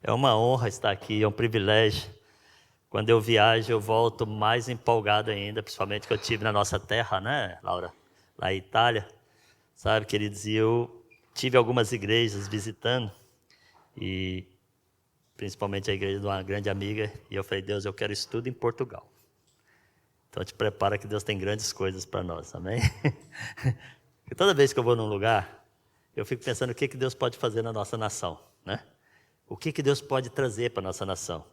É uma honra estar aqui, é um privilégio. Quando eu viajo, eu volto mais empolgado ainda, principalmente que eu tive na nossa terra, né, Laura? Lá em Itália, sabe, queridos? E eu tive algumas igrejas visitando, e principalmente a igreja de uma grande amiga, e eu falei, Deus, eu quero isso tudo em Portugal. Então te prepara que Deus tem grandes coisas para nós, amém? E toda vez que eu vou num lugar, eu fico pensando o que Deus pode fazer na nossa nação, né? O que Deus pode trazer para a nossa nação.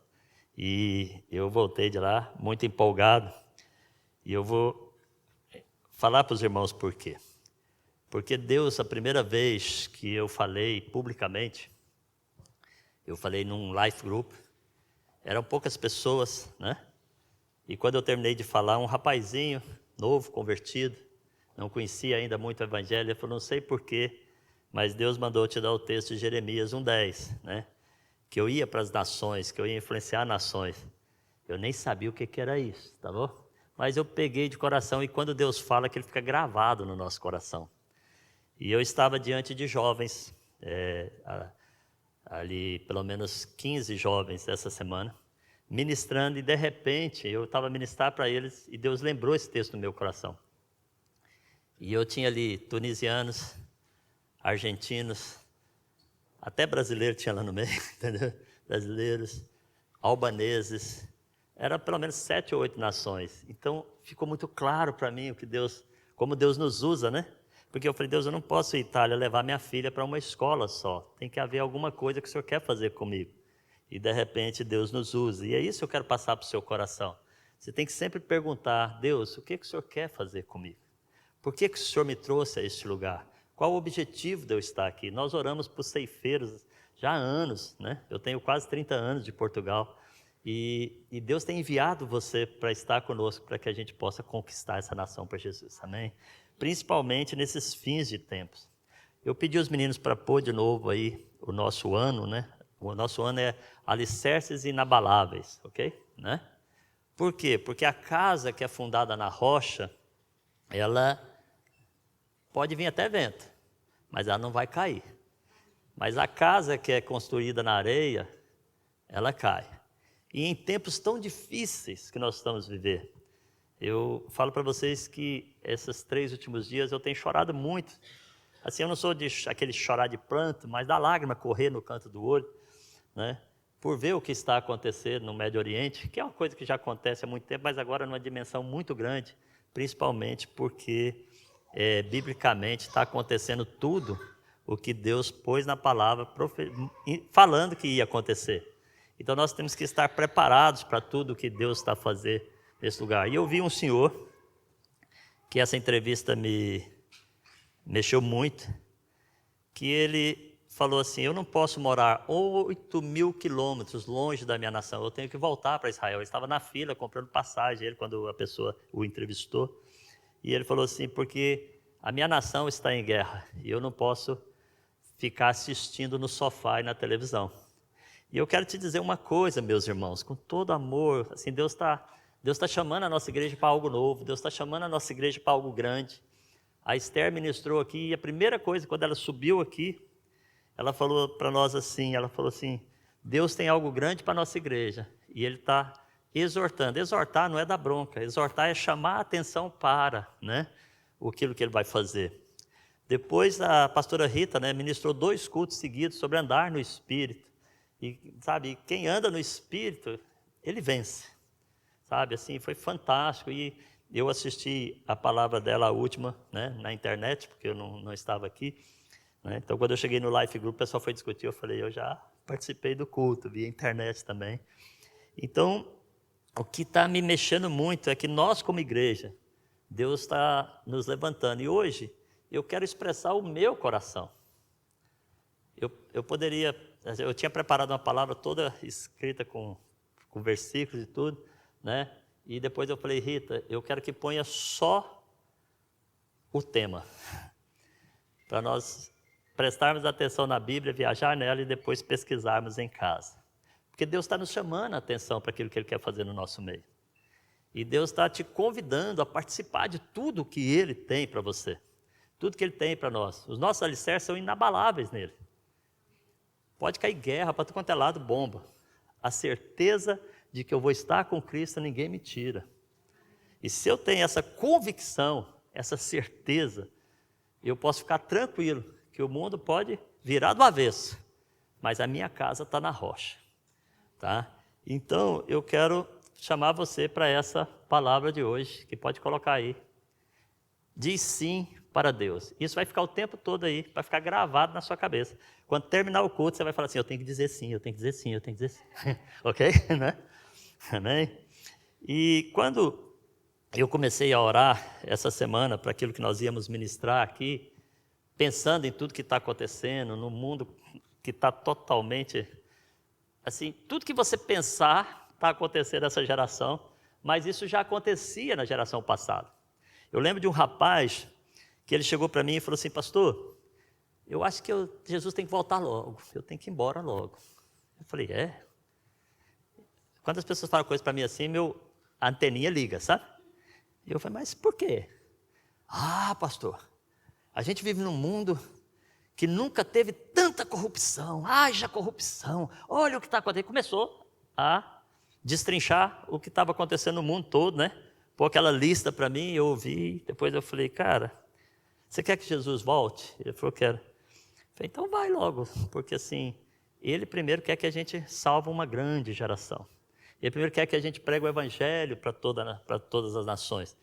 E eu voltei de lá muito empolgado, e eu vou falar para os irmãos por quê. Porque Deus, a primeira vez que eu falei publicamente, eu falei num life group, eram poucas pessoas, né? E quando eu terminei de falar, um rapazinho novo, convertido, não conhecia ainda muito o evangelho, ele falou, não sei porquê, mas Deus mandou te dar o texto de Jeremias 1:10, né? Que eu ia para as nações, que eu ia influenciar nações. Eu nem sabia o que era isso, tá bom? Mas eu peguei de coração, e quando Deus fala, que ele fica gravado no nosso coração. E eu estava diante de jovens, ali pelo menos 15 jovens essa semana, ministrando, e de repente eu estava a ministrar para eles, e Deus lembrou esse texto no meu coração. E eu tinha ali tunisianos, argentinos, até brasileiro tinha lá no meio, entendeu? Brasileiros, albaneses, era pelo menos 7 ou 8 nações. Então ficou muito claro para mim como Deus nos usa, né? Porque eu falei, Deus, eu não posso ir à Itália levar minha filha para uma escola só. Tem que haver alguma coisa que o Senhor quer fazer comigo. E de repente Deus nos usa. E é isso que eu quero passar para o seu coração. Você tem que sempre perguntar, Deus, o que o Senhor quer fazer comigo? Por que o Senhor me trouxe a este lugar? Qual o objetivo de eu estar aqui? Nós oramos por ceifeiros já há anos, né? Eu tenho quase 30 anos de Portugal. E Deus tem enviado você para estar conosco, para que a gente possa conquistar essa nação para Jesus, amém? Principalmente nesses fins de tempos. Eu pedi aos meninos para pôr de novo aí o nosso ano, né? O nosso ano é alicerces inabaláveis, ok? Né? Por quê? Porque a casa que é fundada na rocha, ela pode vir até vento, mas ela não vai cair. Mas a casa que é construída na areia, ela cai. E em tempos tão difíceis que nós estamos vivendo, eu falo para vocês que esses 3 últimos dias eu tenho chorado muito. Assim, eu não sou aquele chorar de pranto, mas da lágrima correr no canto do olho, né? Por ver o que está acontecendo no Médio Oriente, que é uma coisa que já acontece há muito tempo, mas agora numa dimensão muito grande, principalmente porque biblicamente está acontecendo tudo o que Deus pôs na palavra falando que ia acontecer. Então nós temos que estar preparados para tudo o que Deus está a fazer nesse lugar. E eu vi um senhor, que essa entrevista me mexeu muito, que ele falou assim, eu não posso morar 8.000 quilômetros longe da minha nação, eu tenho que voltar para Israel. Eu estava na fila comprando passagem, quando a pessoa o entrevistou, e ele falou assim, porque a minha nação está em guerra, e eu não posso ficar assistindo no sofá e na televisão. E eu quero te dizer uma coisa, meus irmãos, com todo amor, assim, Deus está chamando a nossa igreja para algo novo, Deus está chamando a nossa igreja para algo grande. A Esther ministrou aqui, e a primeira coisa, quando ela subiu aqui, ela falou para nós assim, Deus tem algo grande para a nossa igreja, e Ele está exortando. Exortar não é dar bronca, exortar é chamar a atenção para, né, aquilo que Ele vai fazer. Depois a pastora Rita, né, ministrou 2 cultos seguidos sobre andar no Espírito. E, sabe, quem anda no Espírito, ele vence. Sabe, assim, foi fantástico. E eu assisti a palavra dela, a última, né, na internet, porque eu não estava aqui. Né? Então, quando eu cheguei no Life Group, o pessoal foi discutir, eu falei, eu já participei do culto, via internet também. Então, o que está me mexendo muito é que nós, como igreja, Deus está nos levantando. E hoje, eu quero expressar o meu coração. Eu tinha preparado uma palavra toda escrita com versículos e tudo, né? E depois eu falei, Rita, eu quero que ponha só o tema, para nós prestarmos atenção na Bíblia, viajar nela e depois pesquisarmos em casa. Porque Deus está nos chamando a atenção para aquilo que Ele quer fazer no nosso meio. E Deus está te convidando a participar de tudo que Ele tem para você. Tudo que Ele tem para nós. Os nossos alicerces são inabaláveis nele. Pode cair guerra para tudo quanto é lado, bomba. A certeza de que eu vou estar com Cristo, ninguém me tira. E se eu tenho essa convicção, essa certeza, eu posso ficar tranquilo que o mundo pode virar do avesso, mas a minha casa está na rocha. Tá? Então, eu quero chamar você para essa palavra de hoje, que pode colocar aí. Diz sim para Deus. Isso vai ficar o tempo todo aí, vai ficar gravado na sua cabeça. Quando terminar o culto, você vai falar assim, eu tenho que dizer sim, eu tenho que dizer sim, eu tenho que dizer sim. Ok? Né? Amém? E quando eu comecei a orar essa semana para aquilo que nós íamos ministrar aqui, pensando em tudo que está acontecendo, no mundo que está totalmente... Assim, tudo que você pensar está acontecendo nessa geração, mas isso já acontecia na geração passada. Eu lembro de um rapaz que ele chegou para mim e falou assim, pastor, eu acho que Jesus tem que voltar logo, eu tenho que ir embora logo. Eu falei, é? Quando as pessoas falam coisas para mim assim, a anteninha liga, sabe? E eu falei, mas por quê? Ah, pastor, a gente vive num mundo que nunca teve tanta corrupção, haja corrupção, olha o que está acontecendo. Começou a destrinchar o que estava acontecendo no mundo todo, né? Pôr aquela lista para mim, eu ouvi, depois eu falei, cara, você quer que Jesus volte? Ele falou, quero. Eu falei, então vai logo, porque assim, ele primeiro quer que a gente salve uma grande geração. Ele primeiro quer que a gente pregue o evangelho para todas as nações.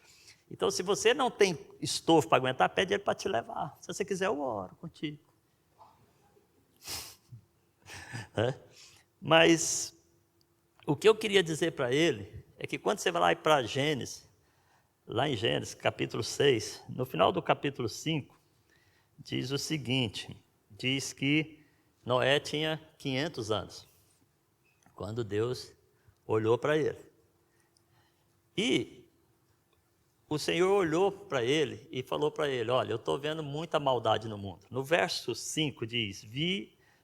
Então, se você não tem estofo para aguentar, pede ele para te levar. Se você quiser, eu oro contigo. Mas o que eu queria dizer para ele é que quando você vai lá para Gênesis, lá em Gênesis, capítulo 6, no final do capítulo 5, diz o seguinte, diz que Noé tinha 500 anos, quando Deus olhou para ele. E o Senhor olhou para ele e falou para ele, olha, eu estou vendo muita maldade no mundo. No verso 5 diz,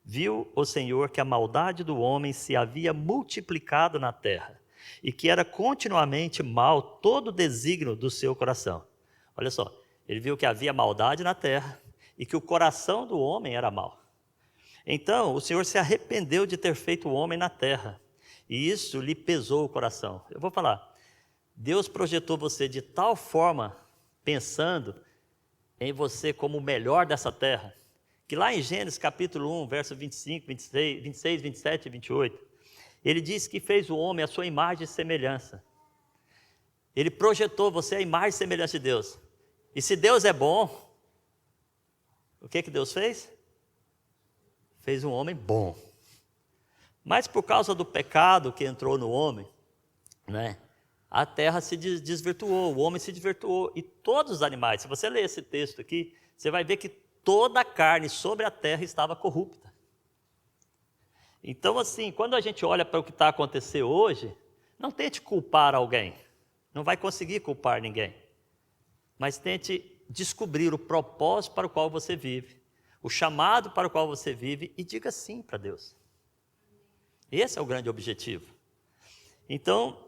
viu o Senhor que a maldade do homem se havia multiplicado na terra e que era continuamente mal todo o desígnio do seu coração. Olha só, ele viu que havia maldade na terra e que o coração do homem era mau. Então, o Senhor se arrependeu de ter feito o homem na terra e isso lhe pesou o coração. Eu vou falar, Deus projetou você de tal forma, pensando em você como o melhor dessa terra, que lá em Gênesis capítulo 1, verso 25, 26, 27 e 28, ele diz que fez o homem à sua imagem e semelhança. Ele projetou você à imagem e semelhança de Deus. E se Deus é bom, o que Deus fez? Fez um homem bom. Mas por causa do pecado que entrou no homem, né? A terra se desvirtuou, o homem se desvirtuou, e todos os animais, se você ler esse texto aqui, você vai ver que toda a carne sobre a terra estava corrupta. Então, assim, quando a gente olha para o que está acontecendo hoje, não tente culpar alguém, não vai conseguir culpar ninguém, mas tente descobrir o propósito para o qual você vive, o chamado para o qual você vive, e diga sim para Deus. Esse é o grande objetivo. Então,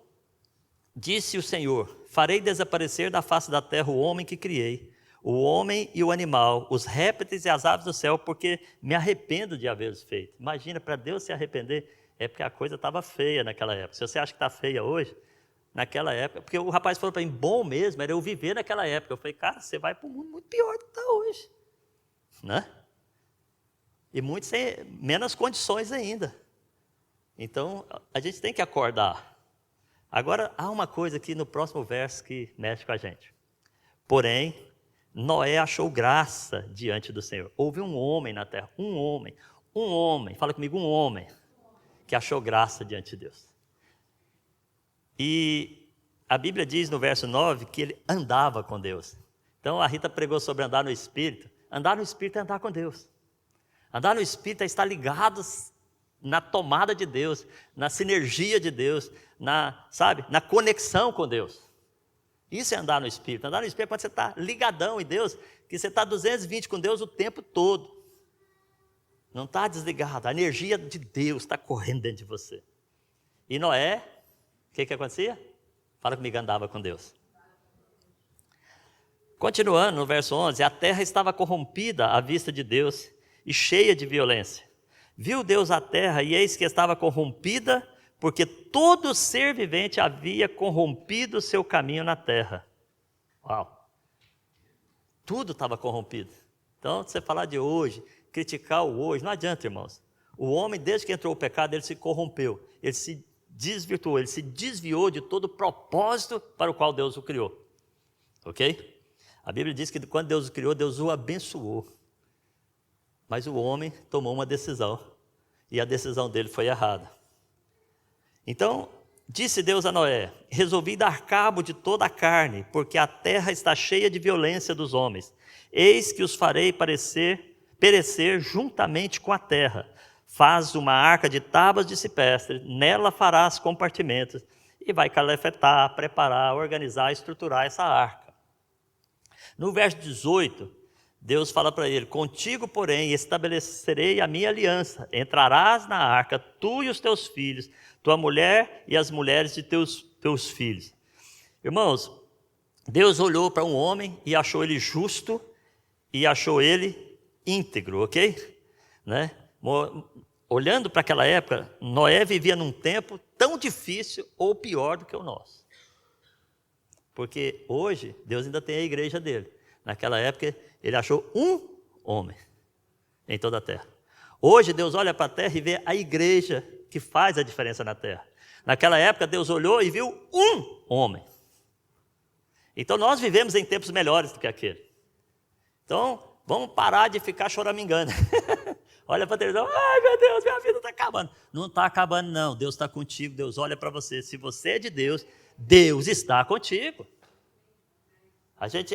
disse o Senhor, farei desaparecer da face da terra o homem que criei, o homem e o animal, os répteis e as aves do céu, porque me arrependo de havê-los feito. Imagina, para Deus se arrepender, é porque a coisa estava feia naquela época. Se você acha que está feia hoje, naquela época, porque o rapaz falou para mim, bom mesmo, era eu viver naquela época. Eu falei, cara, você vai para um mundo muito pior do que está hoje. Né? E muitos sem menos condições ainda. Então, a gente tem que acordar. Agora, há uma coisa aqui no próximo verso que mexe com a gente. Porém, Noé achou graça diante do Senhor. Houve um homem na terra, um homem, fala comigo, um homem, que achou graça diante de Deus. E a Bíblia diz no verso 9 que ele andava com Deus. Então, a Rita pregou sobre andar no Espírito. Andar no Espírito é andar com Deus. Andar no Espírito é estar ligados na tomada de Deus, na sinergia de Deus, na conexão com Deus. Isso é andar no Espírito. Andar no Espírito é quando você está ligadão em Deus, que você está 220 com Deus o tempo todo. Não está desligado. A energia de Deus está correndo dentro de você. E Noé, o que acontecia? Fala comigo, andava com Deus. Continuando no verso 11, a terra estava corrompida à vista de Deus e cheia de violência. Viu Deus a terra, e eis que estava corrompida, porque todo ser vivente havia corrompido o seu caminho na terra. Uau! Tudo estava corrompido. Então, você falar de hoje, criticar o hoje, não adianta, irmãos. O homem, desde que entrou o pecado, ele se corrompeu, ele se desvirtuou, ele se desviou de todo o propósito para o qual Deus o criou. Ok? A Bíblia diz que quando Deus o criou, Deus o abençoou. Mas o homem tomou uma decisão, e a decisão dele foi errada. Então, disse Deus a Noé: resolvi dar cabo de toda a carne, porque a terra está cheia de violência dos homens. Eis que os farei perecer juntamente com a terra. Faz uma arca de tábuas de cipestre, nela farás compartimentos, e vai calafetar, preparar, organizar, estruturar essa arca. No verso 18, Deus fala para ele: contigo, porém, estabelecerei a minha aliança. Entrarás na arca, tu e os teus filhos, tua mulher e as mulheres de teus filhos. Irmãos, Deus olhou para um homem e achou ele justo e achou ele íntegro, ok? Né? Olhando para aquela época, Noé vivia num tempo tão difícil ou pior do que o nosso. Porque hoje, Deus ainda tem a igreja dele. Naquela época, ele achou um homem em toda a terra. Hoje, Deus olha para a terra e vê a igreja que faz a diferença na terra. Naquela época, Deus olhou e viu um homem. Então, nós vivemos em tempos melhores do que aquele. Então, vamos parar de ficar choramingando. Olha para a televisão: ai meu Deus, minha vida está acabando. Não está acabando não, Deus está contigo, Deus olha para você. Se você é de Deus, Deus está contigo.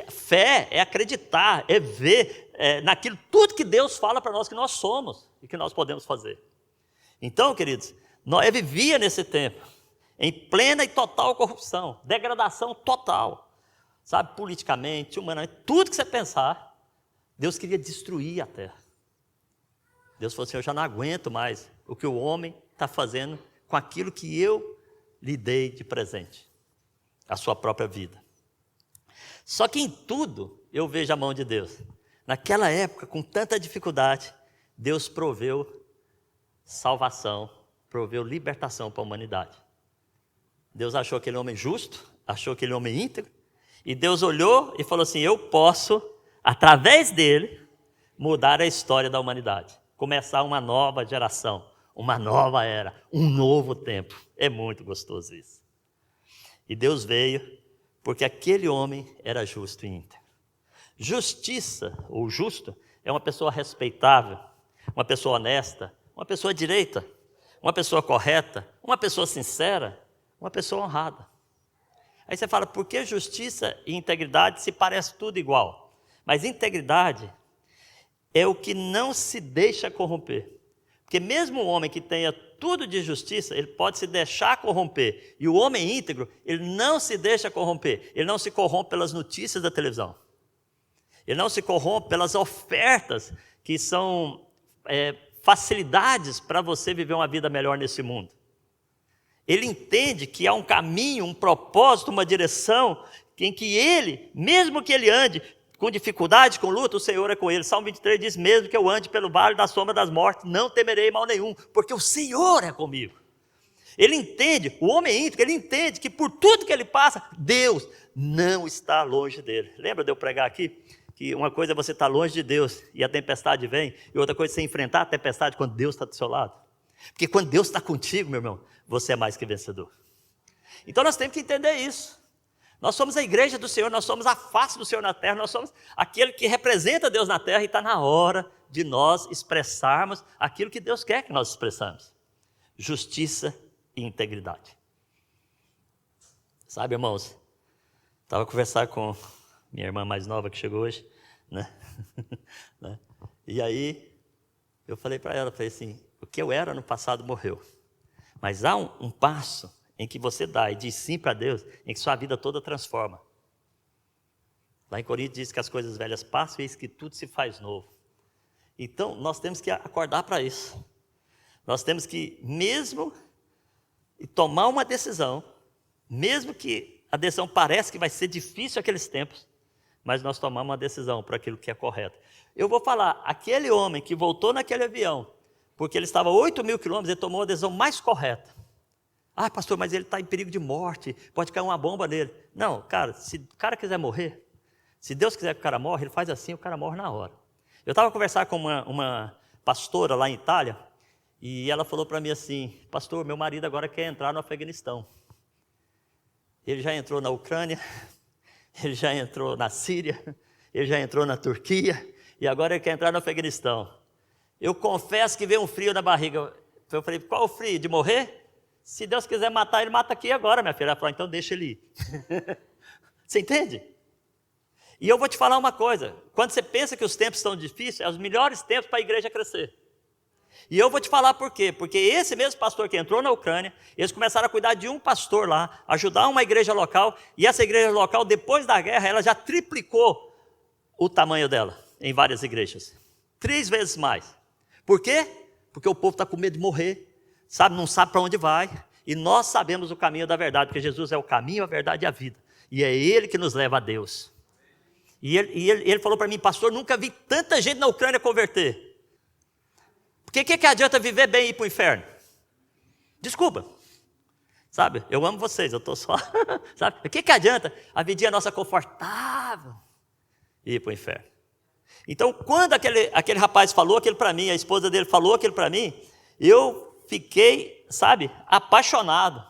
Fé é acreditar, é ver naquilo tudo que Deus fala para nós que nós somos e que nós podemos fazer. Então, queridos, Noé vivia nesse tempo, em plena e total corrupção, degradação total, sabe, politicamente, humanamente, tudo que você pensar, Deus queria destruir a terra. Deus falou assim: eu já não aguento mais o que o homem está fazendo com aquilo que eu lhe dei de presente, a sua própria vida. Só que em tudo eu vejo a mão de Deus. Naquela época, com tanta dificuldade, Deus proveu salvação, proveu libertação para a humanidade. Deus achou aquele homem justo, achou aquele homem íntegro, e Deus olhou e falou assim: eu posso, através dele, mudar a história da humanidade. Começar uma nova geração, uma nova era, um novo tempo. É muito gostoso isso. E Deus veio porque aquele homem era justo e íntegro. Justiça, ou justo, é uma pessoa respeitável, uma pessoa honesta, uma pessoa direita, uma pessoa correta, uma pessoa sincera, uma pessoa honrada. Aí você fala: por que justiça e integridade se parece tudo igual? Mas integridade é o que não se deixa corromper. Porque mesmo o homem que tenha tudo de justiça, ele pode se deixar corromper. E o homem íntegro, ele não se deixa corromper. Ele não se corrompe pelas notícias da televisão. Ele não se corrompe pelas ofertas que são facilidades para você viver uma vida melhor nesse mundo. Ele entende que há um caminho, um propósito, uma direção em que ele, mesmo que ele ande com dificuldade, com luta, o Senhor é com ele. Salmo 23 diz: mesmo que eu ande pelo vale da sombra das mortes, não temerei mal nenhum, porque o Senhor é comigo. Ele entende, o homem íntegro, ele entende que por tudo que ele passa, Deus não está longe dele. Lembra de eu pregar aqui? Que uma coisa é você estar longe de Deus e a tempestade vem, e outra coisa é você enfrentar a tempestade quando Deus está do seu lado. Porque quando Deus está contigo, meu irmão, você é mais que vencedor. Então nós temos que entender isso. Nós somos a igreja do Senhor, nós somos a face do Senhor na terra, nós somos aquele que representa Deus na terra, e está na hora de nós expressarmos aquilo que Deus quer que nós expressamos: justiça e integridade. Sabe, irmãos, estava conversando com minha irmã mais nova que chegou hoje, né? E aí eu falei para ela, falei assim: o que eu era no passado morreu, mas há um passo em que você dá e diz sim para Deus, em que sua vida toda transforma. Lá em Coríntios diz que as coisas velhas passam e eis que tudo se faz novo. Então, nós temos que acordar para isso. Nós temos que, mesmo tomar uma decisão, mesmo que a decisão pareça que vai ser difícil aqueles tempos, mas nós tomamos uma decisão para aquilo que é correto. Eu vou falar, aquele homem que voltou naquele avião, porque ele estava a 8.000 quilômetros, ele tomou a decisão mais correta. Ah, pastor, mas ele está em perigo de morte, pode cair uma bomba nele. Não, cara, se o cara quiser morrer, se Deus quiser que o cara morra, ele faz assim, o cara morre na hora. Eu estava conversando com uma pastora lá em Itália, e ela falou para mim assim, pastor, meu marido agora quer entrar no Afeganistão. Ele já entrou na Ucrânia, ele já entrou na Síria, ele já entrou na Turquia, e agora ele quer entrar no Afeganistão. Eu confesso que veio um frio na barriga. Eu falei, qual o frio? De morrer? Se Deus quiser matar, ele mata aqui agora, minha filha. Ela falou, então deixa ele ir. Você entende? E eu vou te falar uma coisa, quando você pensa que os tempos estão difíceis, é os melhores tempos para a igreja crescer. E eu vou te falar por quê, porque esse mesmo pastor que entrou na Ucrânia, eles começaram a cuidar de um pastor lá, ajudar uma igreja local, e essa igreja local, depois da guerra, ela já triplicou o tamanho dela, em várias igrejas. 3 vezes mais. Por quê? Porque o povo está com medo de morrer, não sabe para onde vai, e nós sabemos o caminho da verdade, porque Jesus é o caminho, a verdade e a vida, e é Ele que nos leva a Deus. E ele falou para mim, pastor, nunca vi tanta gente na Ucrânia converter. Porque o que adianta viver bem e ir para o inferno? Desculpa, sabe, eu amo vocês, eu estou só, sabe, o que adianta a vidinha nossa confortável e ir para o inferno? Então, quando aquele rapaz falou aquilo para mim, a esposa dele falou aquilo para mim, eu fiquei, sabe, apaixonado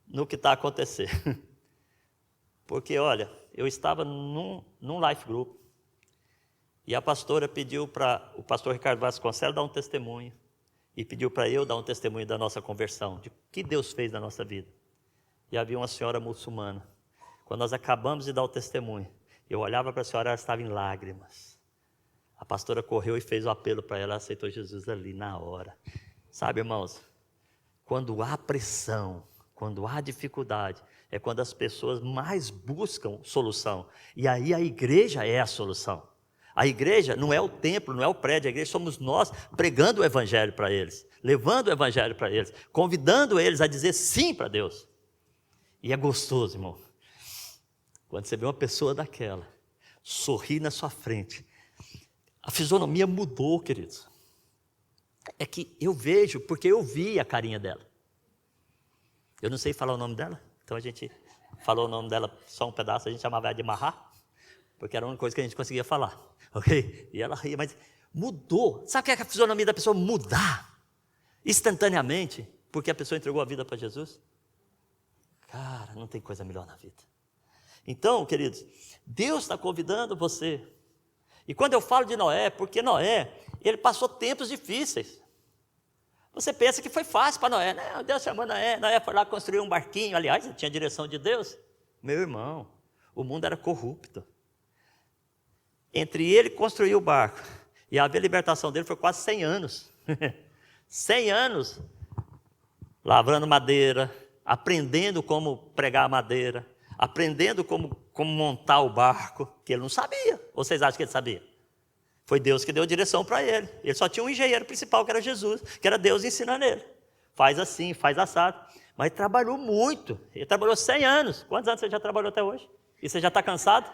no que está acontecendo. Porque, olha, eu estava num life group, e a pastora pediu para o pastor Ricardo Vasconcelos dar um testemunho, e pediu para eu dar um testemunho da nossa conversão, de que Deus fez na nossa vida. E havia uma senhora muçulmana. Quando nós acabamos de dar o testemunho, eu olhava para a senhora, ela estava em lágrimas. A pastora correu e fez o apelo para ela, aceitou Jesus ali na hora. Sabe, irmãos, quando há pressão, quando há dificuldade, é quando as pessoas mais buscam solução. E aí a igreja é a solução. A igreja não é o templo, não é o prédio, a igreja somos nós pregando o evangelho para eles, levando o evangelho para eles, convidando eles a dizer sim para Deus. E é gostoso, irmão, quando você vê uma pessoa daquela, sorrir na sua frente. A fisionomia mudou, queridos. É que eu vejo, porque eu vi a carinha dela. Eu não sei falar o nome dela, então a gente falou o nome dela só um pedaço, a gente chamava ela de Marra, porque era a única coisa que a gente conseguia falar, ok? E ela ria, mas mudou. Sabe o que é a fisionomia da pessoa mudar instantaneamente, porque a pessoa entregou a vida para Jesus? Cara, não tem coisa melhor na vida. Então, queridos, Deus está convidando você. E quando eu falo de Noé, porque Noé, ele passou tempos difíceis. Você pensa que foi fácil para Noé. Não, Deus chamou Noé, Noé foi lá construir um barquinho. Aliás, ele tinha a direção de Deus. Meu irmão, o mundo era corrupto. Entre ele construir o barco e a libertação dele foi quase 100 anos. 100 anos lavrando madeira, aprendendo como pregar a madeira, aprendendo como montar o barco, que ele não sabia. Ou vocês acham que ele sabia? Foi Deus que deu direção para ele. Ele só tinha um engenheiro principal, que era Jesus, que era Deus ensinando ele. Faz assim, faz assado. Mas ele trabalhou muito. Ele trabalhou 100 anos. Quantos anos você já trabalhou até hoje? E você já está cansado?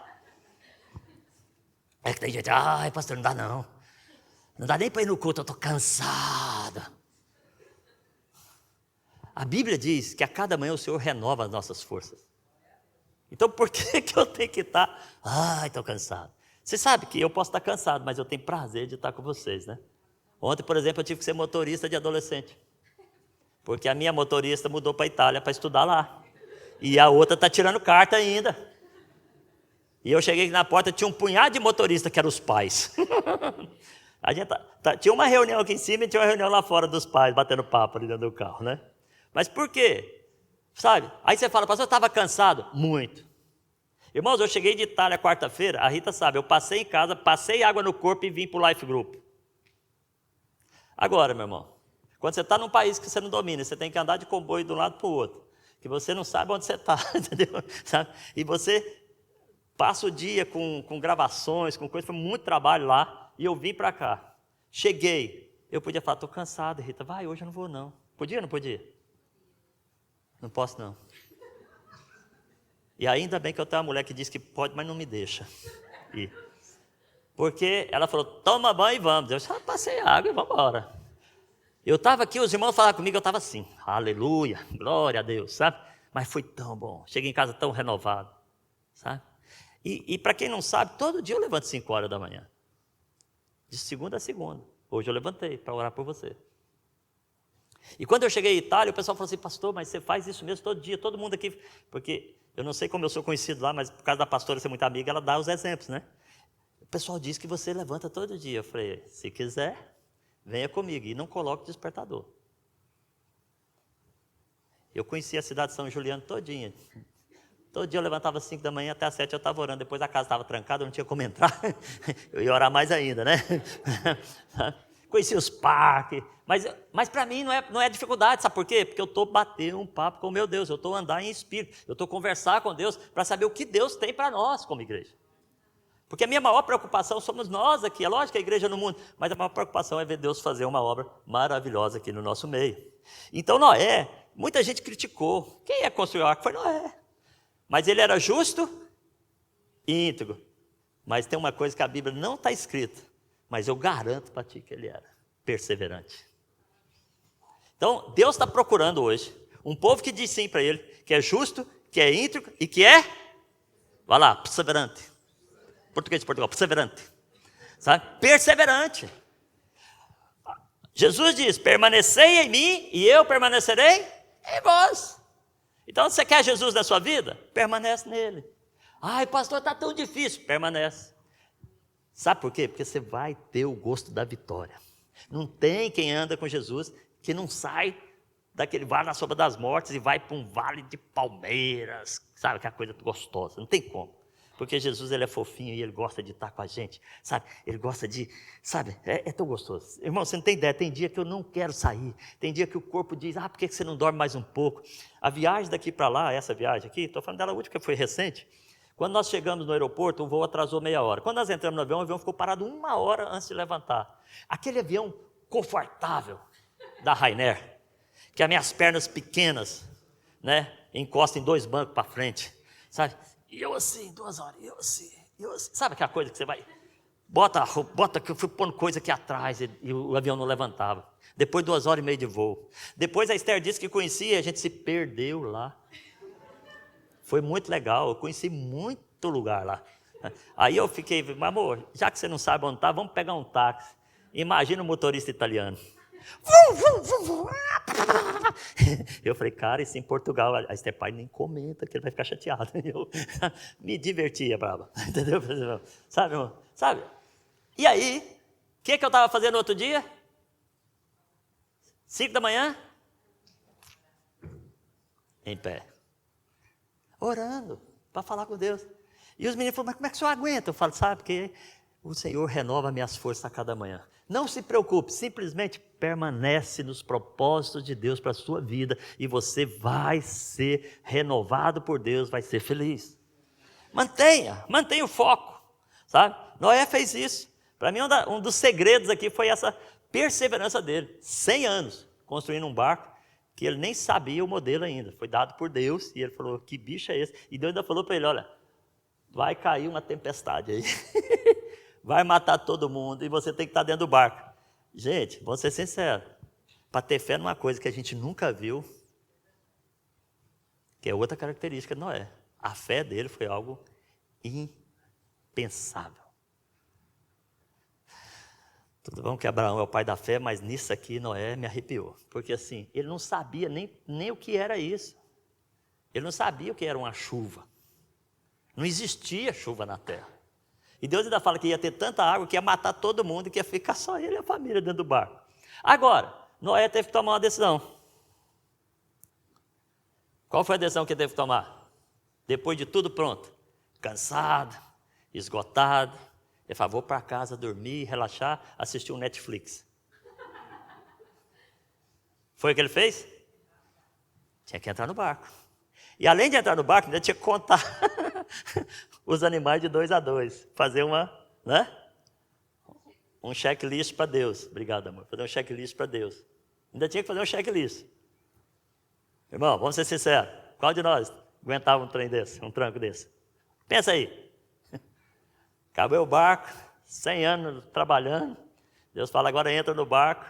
É que tem gente, ai pastor, não dá não. Não dá nem para ir no culto, eu estou cansado. A Bíblia diz que a cada manhã o Senhor renova as nossas forças. Então por que eu tenho que estar, ai, estou cansado? Você sabe que eu posso estar cansado, mas eu tenho prazer de estar com vocês, né? Ontem, por exemplo, eu tive que ser motorista de adolescente. Porque a minha motorista mudou para a Itália para estudar lá. E a outra está tirando carta ainda. E eu cheguei na porta, tinha um punhado de motoristas, que eram os pais. A gente tinha uma reunião aqui em cima e tinha uma reunião lá fora dos pais, batendo papo ali dentro do carro, né? Mas por quê? Sabe? Aí você fala, pastor, eu estava cansado? Muito. Irmãos, eu cheguei de Itália quarta-feira, a Rita sabe, eu passei em casa, passei água no corpo e vim para o Life Group. Agora, meu irmão, quando você está num país que você não domina, você tem que andar de comboio de um lado para o outro, que você não sabe onde você está, entendeu? Sabe? E você passa o dia com gravações, com coisa, foi muito trabalho lá, e eu vim para cá. Cheguei, eu podia falar, estou cansado, Rita, vai, hoje eu não vou não. Podia ou não podia? Não posso não. E ainda bem que eu tenho uma mulher que diz que pode, mas não me deixa ir. Porque ela falou, toma banho e vamos. Eu já passei água e vamos embora. Eu estava aqui, os irmãos falavam comigo, eu estava assim, aleluia, glória a Deus, sabe? Mas foi tão bom, cheguei em casa tão renovado, sabe? E para quem não sabe, todo dia eu levanto 5 horas da manhã, de segunda a segunda. Hoje eu levantei para orar por você. E quando eu cheguei em Itália, o pessoal falou assim, pastor, mas você faz isso mesmo todo dia, todo mundo aqui, porque eu não sei como eu sou conhecido lá, mas por causa da pastora ser muito amiga, ela dá os exemplos, né? O pessoal diz que você levanta todo dia. Eu falei, se quiser, venha comigo e não coloque despertador. Eu conhecia a cidade de São Juliano todinha. Todo dia eu levantava às 5 da manhã, até às 7 eu estava orando. Depois a casa estava trancada, eu não tinha como entrar. Eu ia orar mais ainda, né? Conhecia os parques. Mas para mim não é dificuldade, sabe por quê? Porque eu estou batendo um papo com o meu Deus. Eu estou andando em espírito. Eu estou conversar com Deus para saber o que Deus tem para nós como igreja. Porque a minha maior preocupação somos nós aqui. É lógico que a igreja no mundo, mas a maior preocupação é ver Deus fazer uma obra maravilhosa aqui no nosso meio. Então Noé, muita gente criticou. Quem é que construiu o arco? Foi Noé. Mas ele era justo e íntegro. Mas tem uma coisa que a Bíblia não está escrita, mas eu garanto para ti que ele era perseverante. Então Deus está procurando hoje um povo que diz sim para ele, que é justo, que é íntegro e que é, vai lá, perseverante. Português de Portugal, perseverante. Sabe? Perseverante. Jesus diz, permanecei em mim e eu permanecerei em vós. Então, você quer Jesus na sua vida? Permanece nele. Ai, pastor, está tão difícil. Permanece. Sabe por quê? Porque você vai ter o gosto da vitória. Não tem quem anda com Jesus que não sai daquele vale na sombra das mortes e vai para um vale de palmeiras. Sabe, aquela coisa gostosa. Não tem como. Porque Jesus, ele é fofinho e ele gosta de estar com a gente, sabe? Ele gosta de, sabe? É tão gostoso. Irmão, você não tem ideia, tem dia que eu não quero sair. Tem dia que o corpo diz, por que você não dorme mais um pouco? A viagem daqui para lá, essa viagem aqui, estou falando dela última, que foi recente. Quando nós chegamos no aeroporto, o voo atrasou meia hora. Quando nós entramos no avião, o avião ficou parado 1 hora antes de levantar. Aquele avião confortável da Ryanair, que as minhas pernas pequenas, né, encostam em 2 bancos para frente, sabe? E eu assim, 2 horas, eu assim. Sabe aquela coisa que você vai, bota que eu fui pondo coisa aqui atrás e o avião não levantava. Depois 2h30 de voo. Depois a Esther disse que conhecia, a gente se perdeu lá. Foi muito legal, eu conheci muito lugar lá. Aí eu fiquei, amor, já que você não sabe onde está, vamos pegar um táxi. Imagina um motorista italiano. Eu falei, cara, isso em Portugal, a Esther nem comenta, que ele vai ficar chateado. Eu me divertia, brava, entendeu? Sabe, irmão? Sabe? E aí, o que eu estava fazendo no outro dia? 5 da manhã? Em pé. Orando, para falar com Deus. E os meninos falaram, mas como é que o senhor aguenta? Eu falo, sabe, porque o Senhor renova minhas forças a cada manhã. Não se preocupe, simplesmente permanece nos propósitos de Deus para a sua vida e você vai ser renovado por Deus, vai ser feliz. Mantenha o foco, sabe? Noé fez isso. Para mim, um dos segredos aqui foi essa perseverança dele. 100 anos construindo um barco que ele nem sabia o modelo ainda. Foi dado por Deus e ele falou, que bicho é esse? E Deus ainda falou para ele, olha, vai cair uma tempestade aí. Vai matar todo mundo e você tem que estar dentro do barco. Gente, vamos ser sinceros. Para ter fé numa coisa que a gente nunca viu, que é outra característica de Noé. A fé dele foi algo impensável. Tudo bom que Abraão é o pai da fé, mas nisso aqui Noé me arrepiou. Porque assim, ele não sabia nem o que era isso. Ele não sabia o que era uma chuva. Não existia chuva na terra. E Deus ainda fala que ia ter tanta água que ia matar todo mundo e que ia ficar só ele e a família dentro do barco. Agora, Noé teve que tomar uma decisão. Qual foi a decisão que ele teve que tomar? Depois de tudo pronto, cansado, esgotado, ele falou, vou para casa dormir, relaxar, assistir um Netflix. Foi o que ele fez? Tinha que entrar no barco. E além de entrar no barco, ainda tinha que contar os animais de 2 a 2. Fazer um checklist para Deus. Obrigado, amor. Fazer um checklist para Deus. Ainda tinha que fazer um checklist. Irmão, vamos ser sinceros. Qual de nós aguentava um trem desse, um tranco desse? Pensa aí. Acabou o barco, 100 anos trabalhando. Deus fala, agora entra no barco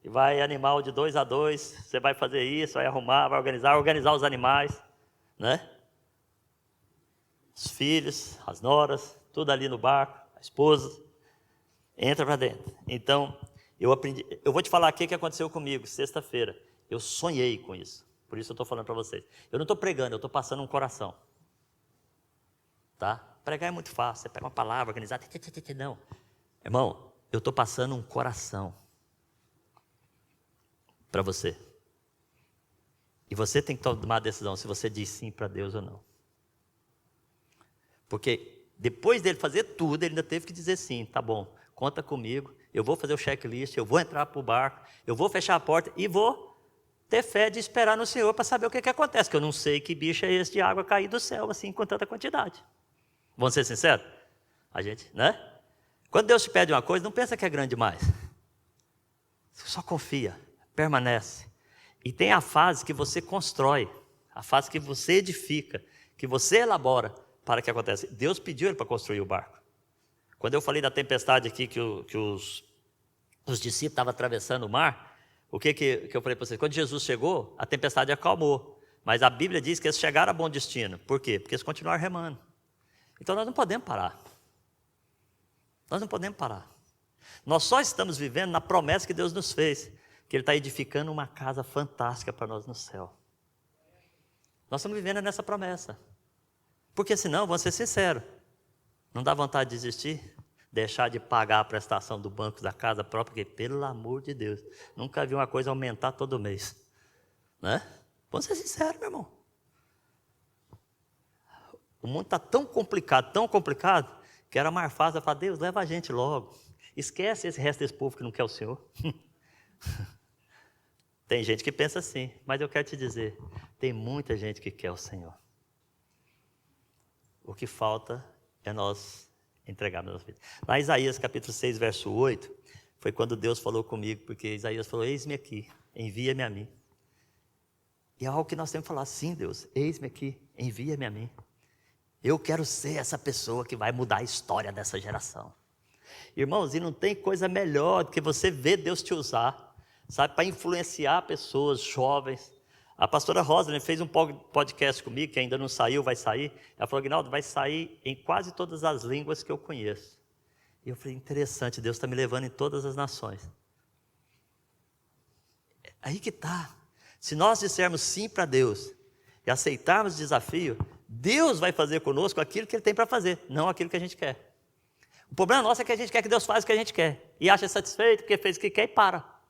E vai animal de 2 a 2, você vai fazer isso, vai arrumar, vai organizar os animais, né? Os filhos, as noras, tudo ali no barco, a esposa, entra para dentro. Então, eu aprendi, eu vou te falar aqui o que aconteceu comigo, sexta-feira. Eu sonhei com isso, por isso eu estou falando para vocês. Eu não estou pregando, eu estou passando um coração. Tá? Pregar é muito fácil, você pega uma palavra, organizar, não. Irmão, eu estou passando um coração para você. E você tem que tomar a decisão se você diz sim para Deus ou não. Porque depois dele fazer tudo, ele ainda teve que dizer sim, tá bom, conta comigo, eu vou fazer o checklist, eu vou entrar para o barco, eu vou fechar a porta e vou ter fé de esperar no Senhor para saber o que acontece, que eu não sei que bicho é esse de água cair do céu assim com tanta quantidade. Vamos ser sinceros? A gente, né? Quando Deus te pede uma coisa, não pensa que é grande demais. Só confia, permanece. E tem a fase que você constrói, a fase que você edifica, que você elabora para que aconteça. Deus pediu ele para construir o barco. Quando eu falei da tempestade aqui, que os discípulos estavam atravessando o mar, o que eu falei para vocês? Quando Jesus chegou, a tempestade acalmou. Mas a Bíblia diz que eles chegaram a bom destino. Por quê? Porque eles continuaram remando. Então nós não podemos parar. Nós não podemos parar. Nós só estamos vivendo na promessa que Deus nos fez, que Ele está edificando uma casa fantástica para nós no céu. Nós estamos vivendo nessa promessa. Porque senão, vamos ser sinceros, não dá vontade de desistir? Deixar de pagar a prestação do banco da casa própria, porque, pelo amor de Deus, nunca vi uma coisa aumentar todo mês. Né? Vamos ser sinceros, meu irmão. O mundo está tão complicado, que era mais fácil falar, Deus, leva a gente logo. Esquece esse resto desse povo que não quer o Senhor. Tem gente que pensa assim, mas eu quero te dizer, tem muita gente que quer o Senhor. O que falta é nós entregarmos nossa vida. Lá em Isaías capítulo 6, verso 8, foi quando Deus falou comigo, porque Isaías falou, eis-me aqui, envia-me a mim. E é algo que nós temos que falar, sim Deus, eis-me aqui, envia-me a mim. Eu quero ser essa pessoa que vai mudar a história dessa geração. Irmãos, e não tem coisa melhor do que você ver Deus te usar, sabe, para influenciar pessoas jovens. A pastora Rosa fez um podcast comigo, que ainda não saiu, vai sair. Ela falou, Aguinaldo, vai sair em quase todas as línguas que eu conheço. E eu falei, interessante, Deus está me levando em todas as nações. Aí que está. Se nós dissermos sim para Deus e aceitarmos o desafio, Deus vai fazer conosco aquilo que Ele tem para fazer, não aquilo que a gente quer. O problema nosso é que a gente quer que Deus faça o que a gente quer. E acha satisfeito porque fez o que quer e para.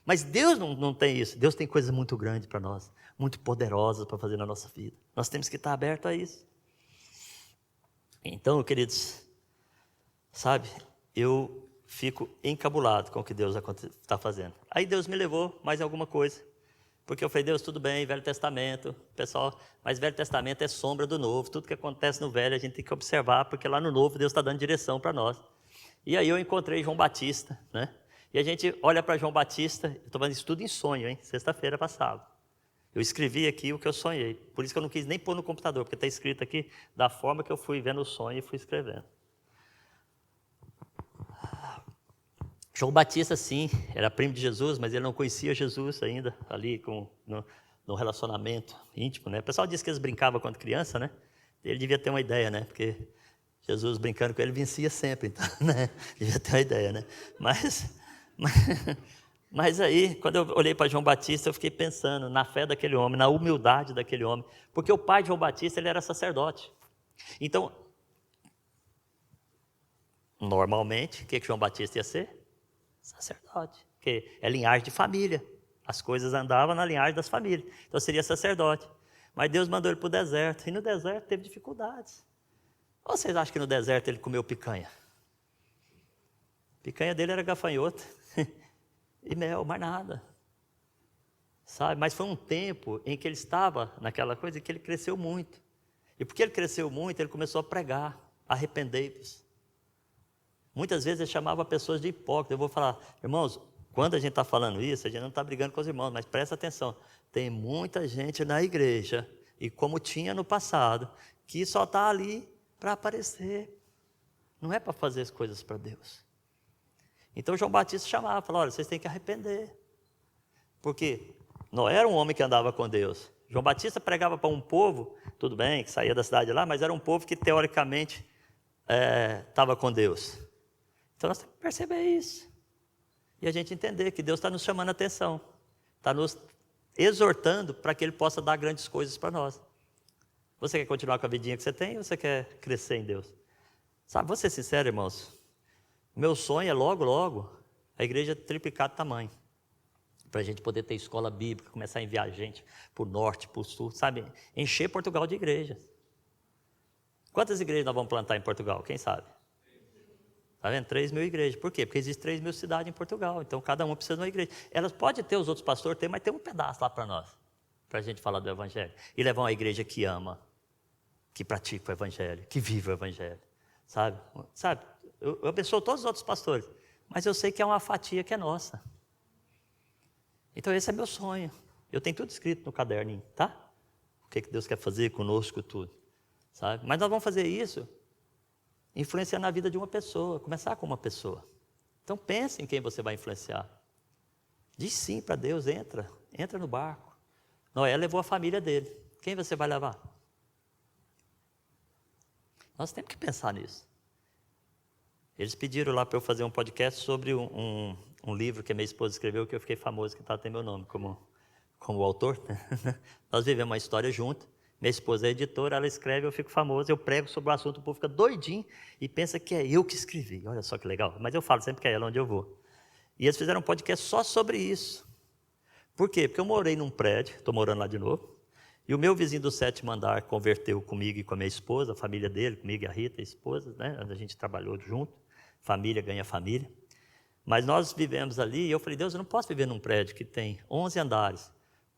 Mas Deus não tem isso. Deus tem coisas muito grandes para nós, muito poderosas para fazer na nossa vida. Nós temos que estar abertos a isso. Então, queridos, sabe, eu fico encabulado com o que Deus está fazendo. Aí Deus me levou mais alguma coisa. Porque eu falei, Deus, tudo bem, Velho Testamento, pessoal, mas Velho Testamento é sombra do Novo. Tudo que acontece no Velho a gente tem que observar, porque lá no Novo Deus está dando direção para nós. E aí eu encontrei João Batista, né? E a gente olha para João Batista, eu estou fazendo isso tudo em sonho, hein? Sexta-feira passada. Eu escrevi aqui o que eu sonhei. Por isso que eu não quis nem pôr no computador, porque está escrito aqui da forma que eu fui vendo o sonho e fui escrevendo. João Batista, sim, era primo de Jesus, mas ele não conhecia Jesus ainda, ali no relacionamento íntimo, né? O pessoal diz que eles brincavam quando criança, né? Ele devia ter uma ideia, né? Porque Jesus brincando com ele vencia sempre, então, né? Devia ter uma ideia, né? Mas aí, quando eu olhei para João Batista, eu fiquei pensando na fé daquele homem, na humildade daquele homem, porque o pai de João Batista, ele era sacerdote. Então, normalmente, o que João Batista ia ser? Sacerdote, porque é linhagem de família. As coisas andavam na linhagem das famílias. Então seria sacerdote. Mas Deus mandou ele para o deserto. E no deserto teve dificuldades. Ou vocês acham que no deserto ele comeu picanha? Picanha dele era gafanhoto. E mel, mais nada. Sabe? Mas foi um tempo em que ele estava naquela coisa que ele cresceu muito. E porque ele cresceu muito, ele começou a pregar. Arrependei-vos. Muitas vezes ele chamava pessoas de hipócritas. Eu vou falar, irmãos, quando a gente está falando isso, a gente não está brigando com os irmãos, mas presta atenção. Tem muita gente na igreja, e como tinha no passado, que só está ali para aparecer. Não é para fazer as coisas para Deus. Então João Batista chamava, falava, olha, vocês têm que arrepender. Porque não era um homem que andava com Deus. João Batista pregava para um povo, tudo bem, que saía da cidade lá, mas era um povo que teoricamente estava com Deus. Então nós temos que perceber isso. E a gente entender que Deus está nos chamando a atenção. Está nos exortando para que Ele possa dar grandes coisas para nós. Você quer continuar com a vidinha que você tem ou você quer crescer em Deus? Sabe, vou ser sincero, irmãos. Meu sonho é logo, logo, a igreja triplicar de tamanho. Para a gente poder ter escola bíblica, começar a enviar gente para o norte, para o sul, sabe? Encher Portugal de igrejas. Quantas igrejas nós vamos plantar em Portugal? Quem sabe? Está vendo? 3.000 igrejas. Por quê? Porque existem 3.000 cidades em Portugal. Então, cada uma precisa de uma igreja. Elas podem ter os outros pastores, mas tem um pedaço lá para nós, para a gente falar do Evangelho. E levar uma igreja que ama, que pratica o Evangelho, que vive o Evangelho. Sabe? Eu abençoo todos os outros pastores, mas eu sei que é uma fatia que é nossa. Então, esse é meu sonho. Eu tenho tudo escrito no caderninho, tá? O que Deus quer fazer conosco, tudo. Sabe? Mas nós vamos fazer isso influenciando na vida de uma pessoa, começar com uma pessoa. Então, pense em quem você vai influenciar. Diz sim para Deus, entra no barco. Noé levou a família dele. Quem você vai levar? Nós temos que pensar nisso. Eles pediram lá para eu fazer um podcast sobre um livro que a minha esposa escreveu, que eu fiquei famoso, que tem meu nome como autor. Nós vivemos uma história junto. Minha esposa é editora, ela escreve, eu fico famoso, eu prego sobre o assunto, o povo fica doidinho e pensa que é eu que escrevi. Olha só que legal. Mas eu falo sempre que é ela onde eu vou. E eles fizeram um podcast só sobre isso. Por quê? Porque eu morei num prédio, estou morando lá de novo, e o meu vizinho do 7º andar converteu comigo e com a minha esposa, a família dele, comigo e a Rita, a esposa, né? A gente trabalhou junto, família ganha família. Mas nós vivemos ali e eu falei, Deus, eu não posso viver num prédio que tem 11 andares,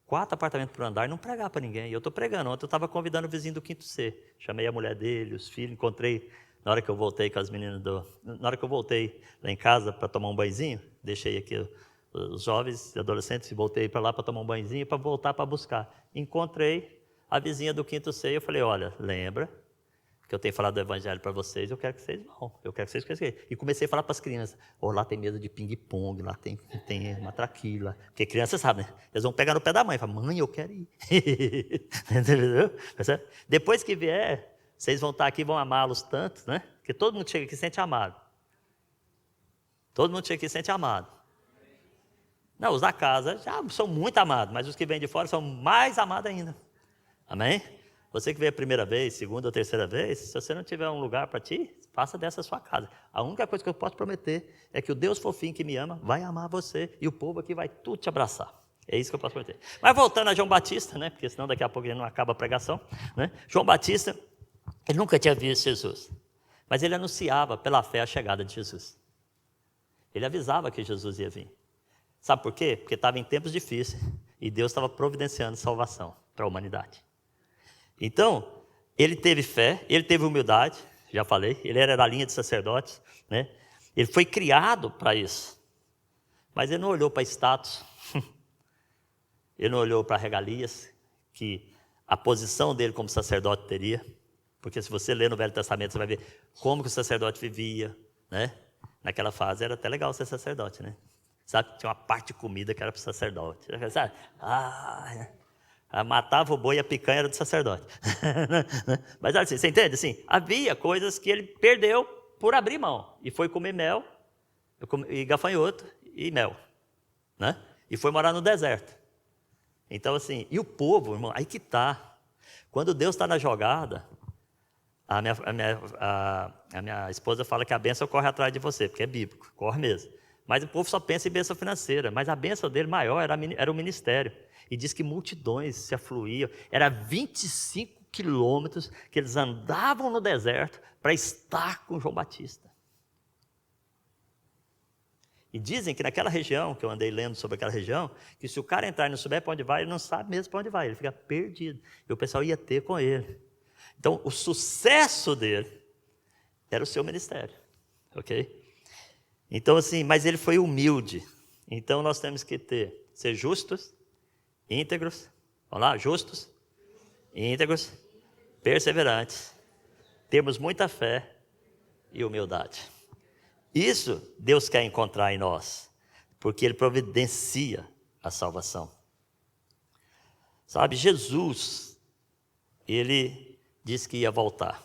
4 apartamentos por andar e não pregar para ninguém. E eu estou pregando. Ontem eu estava convidando o vizinho do 5º C. Chamei a mulher dele, os filhos, encontrei, na hora que eu voltei com as meninas na hora que eu voltei lá em casa para tomar um banhozinho, deixei aqui os jovens e adolescentes e voltei para lá para tomar um banhozinho para voltar para buscar. Encontrei a vizinha do 5º C e eu falei, olha, lembra que eu tenho falado do Evangelho para vocês, eu quero que vocês vão, eu quero que vocês conheçam. E comecei a falar para as crianças, lá tem mesa de ping-pong, lá tem matraquila, porque crianças sabem, né? Eles vão pegar no pé da mãe, falam, mãe, eu quero ir. Entendeu? Depois que vier, vocês vão estar aqui e vão amá-los tanto, né? Porque todo mundo chega aqui e sente amado. Todo mundo chega aqui e sente amado. Não, os da casa já são muito amados, mas os que vêm de fora são mais amados ainda. Amém? Você que veio a primeira vez, segunda ou terceira vez, se você não tiver um lugar para ti, faça dessa a sua casa. A única coisa que eu posso prometer é que o Deus fofinho que me ama vai amar você e o povo aqui vai tudo te abraçar. É isso que eu posso prometer. Mas voltando a João Batista, né? Porque senão daqui a pouco ele não acaba a pregação, né? João Batista, ele nunca tinha visto Jesus, mas ele anunciava pela fé a chegada de Jesus. Ele avisava que Jesus ia vir. Sabe por quê? Porque estava em tempos difíceis e Deus estava providenciando salvação para a humanidade. Então, ele teve fé, ele teve humildade, já falei, ele era da linha de sacerdotes, né? Ele foi criado para isso, mas ele não olhou para status, ele não olhou para regalias, que a posição dele como sacerdote teria, porque se você ler no Velho Testamento, você vai ver como que o sacerdote vivia, né? Naquela fase era até legal ser sacerdote, né? Sabe, tinha uma parte de comida que era para o sacerdote, sabe? Matava o boi e a picanha era do sacerdote. Mas assim, você entende? Assim, havia coisas que ele perdeu por abrir mão. E foi comer mel, e gafanhoto e mel. Né? E foi morar no deserto. Então assim, e o povo, irmão, aí que está. Quando Deus está na jogada, a minha esposa fala que a bênção corre atrás de você, porque é bíblico, corre mesmo. Mas o povo só pensa em bênção financeira. Mas a bênção dele maior era o ministério. E diz que multidões se afluíam. Era 25 quilômetros que eles andavam no deserto para estar com João Batista. E dizem que naquela região, que eu andei lendo sobre aquela região, que se o cara entrar e não souber para onde vai, ele não sabe mesmo para onde vai, ele fica perdido. E o pessoal ia ter com ele. Então, o sucesso dele era o seu ministério. Ok? Então, assim, mas ele foi humilde. Então, nós temos que ser justos, íntegros, vamos lá, justos, íntegros, perseverantes, termos muita fé e humildade. Isso Deus quer encontrar em nós, porque Ele providencia a salvação. Sabe, Jesus, ele disse que ia voltar.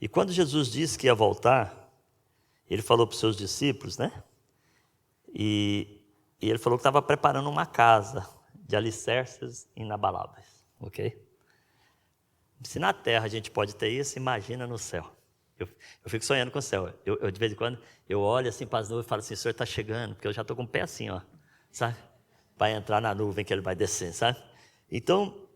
E quando Jesus disse que ia voltar, ele falou para os seus discípulos, né? E ele falou que estava preparando uma casa de alicerces inabaláveis, ok? Se na terra a gente pode ter isso, imagina no céu. Eu fico sonhando com o céu. Eu de vez em quando, eu olho assim para as nuvens e falo assim, o Senhor está chegando, porque eu já estou com o pé assim, ó, sabe? Vai entrar na nuvem que ele vai descer, sabe? Então,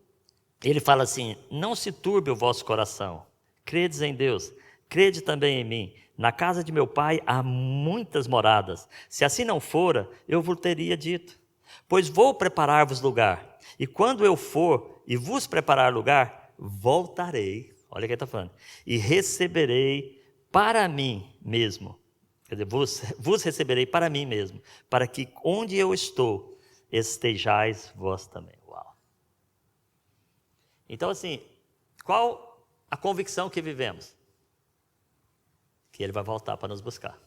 ele fala assim, não se turbe o vosso coração, credes em Deus, crede também em mim. Na casa de meu pai há muitas moradas. Se assim não fora, eu vos teria dito. Pois vou preparar-vos lugar. E quando eu for e vos preparar lugar, voltarei. Olha o que ele está falando. E receberei para mim mesmo. Quer dizer, vos receberei para mim mesmo. Para que onde eu estou, estejais vós também. Uau. Então, assim, qual a convicção que vivemos? Que ele vai voltar para nos buscar,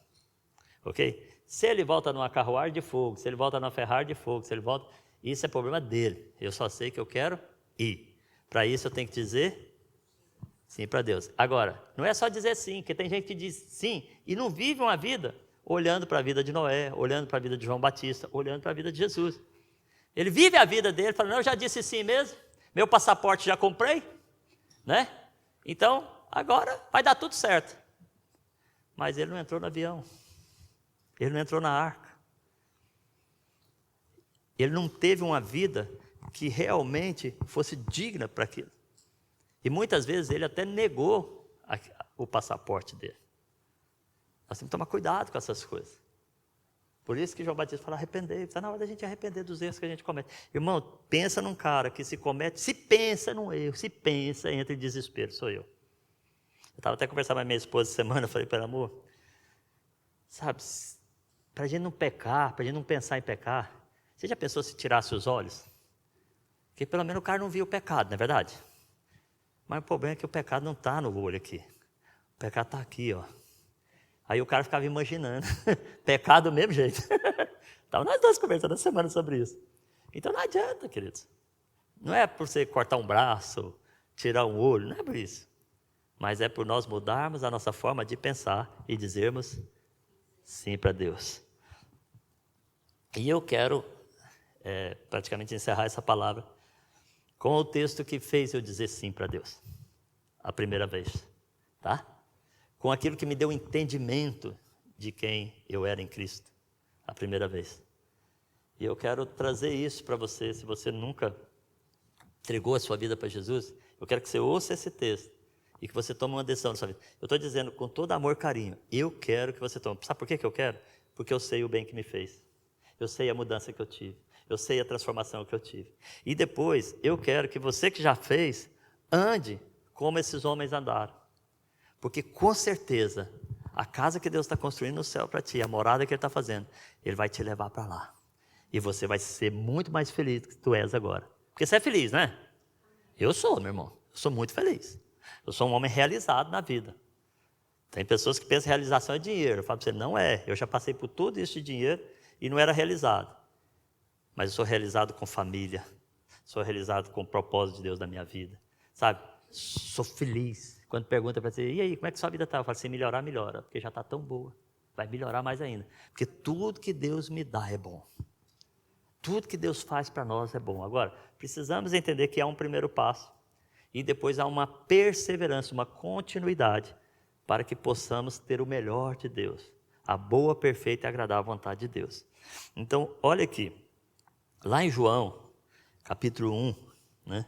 ok? Se ele volta numa carruagem de fogo, se ele volta numa Ferrari de fogo, se ele volta, isso é problema dele. Eu só sei que eu quero ir. Para isso eu tenho que dizer sim para Deus. Agora, não é só dizer sim, porque tem gente que diz sim e não vive uma vida olhando para a vida de Noé, olhando para a vida de João Batista, olhando para a vida de Jesus. Ele vive a vida dele, fala, não, eu já disse sim mesmo, meu passaporte já comprei, né? Então, agora vai dar tudo certo. Mas ele não entrou no avião, ele não entrou na arca, ele não teve uma vida que realmente fosse digna para aquilo. E muitas vezes ele até negou o passaporte dele. Nós temos que tomar cuidado com essas coisas. Por isso que João Batista fala, arrepender, está na hora da gente arrepender dos erros que a gente comete. Irmão, pensa num cara que se pensa num erro, se pensa, entra em desespero, sou eu. Eu estava até conversando com a minha esposa essa semana, eu falei, pelo amor, sabe, para a gente não pecar, para a gente não pensar em pecar, você já pensou se tirasse os olhos? Porque pelo menos o cara não viu o pecado, não é verdade? Mas o problema é que o pecado não está no olho aqui, o pecado está aqui, ó. Aí o cara ficava imaginando, pecado do mesmo jeito. Estava nós dois conversando essa semana sobre isso. Então não adianta, queridos. Não é por você cortar um braço, tirar um olho, não é por isso. Mas é por nós mudarmos a nossa forma de pensar e dizermos sim para Deus. E eu quero praticamente encerrar essa palavra com o texto que fez eu dizer sim para Deus, a primeira vez, tá? Com aquilo que me deu entendimento de quem eu era em Cristo, a primeira vez. E eu quero trazer isso para você, se você nunca entregou a sua vida para Jesus, eu quero que você ouça esse texto. E que você tome uma decisão na sua vida. Eu estou dizendo com todo amor e carinho, eu quero que você tome. Sabe por que eu quero? Porque eu sei o bem que me fez. Eu sei a mudança que eu tive. Eu sei a transformação que eu tive. E depois, eu quero que você que já fez, ande como esses homens andaram. Porque com certeza, a casa que Deus está construindo no céu para ti, a morada que Ele está fazendo, Ele vai te levar para lá. E você vai ser muito mais feliz do que tu és agora. Porque você é feliz, né? Eu sou, meu irmão. Eu sou muito feliz. Eu sou um homem realizado na vida. Tem pessoas que pensam que realização é dinheiro. Eu falo para você, não é. Eu já passei por tudo isso de dinheiro e não era realizado. Mas eu sou realizado com família. Sou realizado com o propósito de Deus na minha vida. Sabe? Sou feliz. Quando pergunta para você, e aí, como é que sua vida está? Eu falo, se melhorar, melhora. Porque já está tão boa. Vai melhorar mais ainda. Porque tudo que Deus me dá é bom. Tudo que Deus faz para nós é bom. Agora, precisamos entender que há um primeiro passo. E depois há uma perseverança, uma continuidade, para que possamos ter o melhor de Deus, a boa, perfeita e agradável vontade de Deus. Então, olha aqui, lá em João, capítulo 1, né,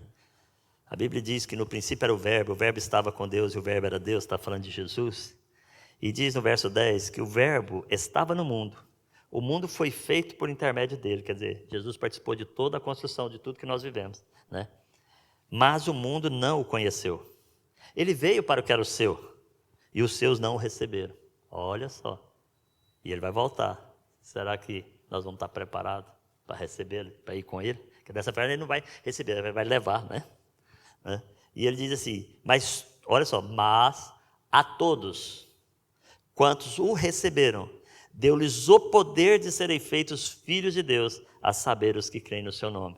a Bíblia diz que no princípio era o verbo estava com Deus e o verbo era Deus, está falando de Jesus. E diz no verso 10 que o verbo estava no mundo, o mundo foi feito por intermédio dele, quer dizer, Jesus participou de toda a construção, de tudo que nós vivemos, né? Mas o mundo não o conheceu. Ele veio para o que era o seu, e os seus não o receberam. Olha só. E ele vai voltar. Será que nós vamos estar preparados para recebê-lo, para ir com ele? Porque dessa forma ele não vai receber, ele vai levar, né? E ele diz assim, mas, olha só, mas a todos quantos o receberam, deu-lhes o poder de serem feitos filhos de Deus, a saber os que creem no seu nome.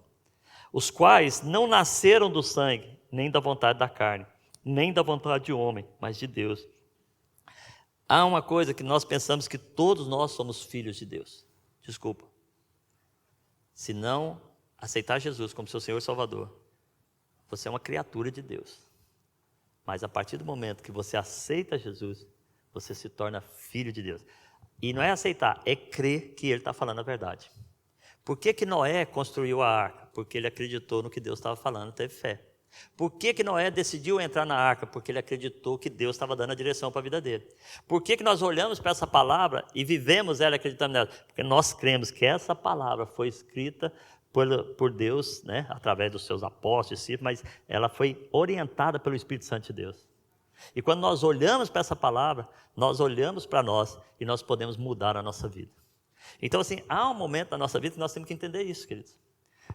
Os quais não nasceram do sangue, nem da vontade da carne, nem da vontade de homem, mas de Deus. Há uma coisa que nós pensamos que todos nós somos filhos de Deus. Desculpa. Se não aceitar Jesus como seu Senhor e Salvador, você é uma criatura de Deus. Mas a partir do momento que você aceita Jesus, você se torna filho de Deus. E não é aceitar, é crer que Ele está falando a verdade. Por que Noé construiu a arca? Porque ele acreditou no que Deus estava falando, teve fé. Por que Noé decidiu entrar na arca? Porque ele acreditou que Deus estava dando a direção para a vida dele. Por que nós olhamos para essa palavra e vivemos ela acreditando nela? Porque nós cremos que essa palavra foi escrita por Deus, né, através dos seus apóstolos, mas ela foi orientada pelo Espírito Santo de Deus. E quando nós olhamos para essa palavra, nós olhamos para nós e nós podemos mudar a nossa vida. Então, assim, há um momento na nossa vida que nós temos que entender isso, queridos.